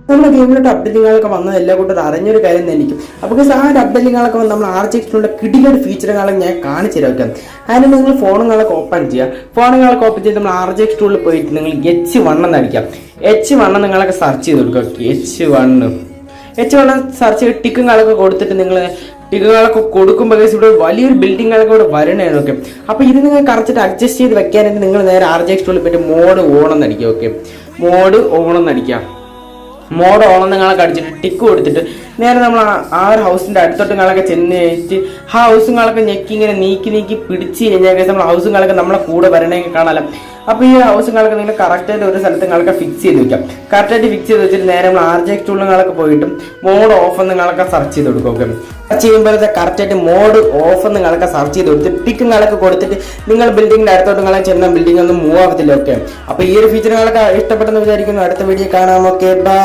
നമ്മുടെ ഗെയിമിലോട്ട് അപ്ഡേറ്റിങ്ങുകളൊക്കെ വന്നത് എല്ലാ കൂട്ടർ അറിഞ്ഞൊരു കാര്യം തന്നെയായിരിക്കും. അപ്പോൾ ആ ഒരു അപ്ഡേറ്റിങ്ങുകളൊക്കെ വന്ന് നമ്മൾ RGXനുള്ള കിടിലൊരു ഫീച്ചറുകളൊക്കെ ഞാൻ കാണിച്ചു തരാം. അതിന് നിങ്ങൾ ഫോണുകളൊക്കെ ഓപ്പൺ ചെയ്യുക. ഫോണുകളൊക്കെ ഓപ്പൺ ചെയ്ത് നമ്മൾ RGX ടൂളിൽ പോയിട്ട് നിങ്ങൾ H1 എന്നടിക്കാം. H1 നിങ്ങളൊക്കെ സെർച്ച് ചെയ്ത് കൊടുക്കുക. H1 സെർച്ച് ചെയ്ത് ടിക്കുകളൊക്കെ കൊടുത്തിട്ട് നിങ്ങൾ ടിക്കുകളൊക്കെ കൊടുക്കുമ്പോൾ ഇവിടെ വലിയൊരു ബിൽഡിങ്ങുകളൊക്കെ ഇവിടെ വരണേണ്. ഓക്കെ, അപ്പോൾ ഇത് നിങ്ങൾ കറക്റ്റ് അഡ്ജസ്റ്റ് ചെയ്ത് വെക്കാനായിട്ട് നിങ്ങൾ നേരെ RGX ടൂളിൽ പോയിട്ട് മോഡ് ഓൺ എന്നടിക്കുക. ഓക്കെ, മോഡ് ഓൺ എന്നടിക്കാം. മോഡ് ഓൺ നിങ്ങളൊക്കെ അടിച്ചിട്ട് ടിക്ക് കൊടുത്തിട്ട് നേരെ നമ്മൾ ആ ഒരു ഹൗസിൻ്റെ അടുത്തോട്ട് നിങ്ങളൊക്കെ ചെന്ന് കഴിഞ്ഞിട്ട് ആ ഹൗസുകളൊക്കെ ഞെക്കി ഇങ്ങനെ നീക്കി പിടിച്ച് കഴിഞ്ഞാൽ നമ്മൾ ഹൗസുകളൊക്കെ നമ്മളെ കൂടെ വരണമെങ്കിൽ കാണാമല്ലോ. അപ്പോൾ ഈ ഹൗസുകളൊക്കെ നിങ്ങൾ കറക്റ്റായിട്ട് ഒരു സ്ഥലത്ത് നിങ്ങളൊക്കെ ഫിക്സ് ചെയ്ത് വെക്കാം. കറക്റ്റായിട്ട് ഫിക്സ് ചെയ്ത് വെച്ചിട്ട് നേരെ നമ്മൾ RGX ടൂളുകളൊക്കെ പോയിട്ടും മോഡ് ഓഫ് നിങ്ങളൊക്കെ സെർച്ച് ചെയ്ത് കൊടുക്കും. ഓക്കെ, സെർച്ച് ചെയ്യുമ്പോഴത്തെ കറക്റ്റായിട്ട് മോഡ് ഓഫ് നിങ്ങളൊക്കെ സെർച്ച് ചെയ്ത് കൊടുത്തിട്ട് ടിക്കുകളൊക്കെ കൊടുത്തിട്ട് നിങ്ങൾ ബിൽഡിങ്ങിൻ്റെ അടുത്തോട്ട് നിങ്ങളെ ചെന്ന ബിൽഡിംഗ് ഒന്നും മൂവ് ആവത്തില്ല. ഓക്കെ, അപ്പോൾ ഈ ഒരു ഫീച്ചറുകളൊക്കെ ഇഷ്ടപ്പെട്ടെന്ന് വിചാരിക്കുന്നു. അടുത്ത വീഡിയോ കാണാം. Okay, by.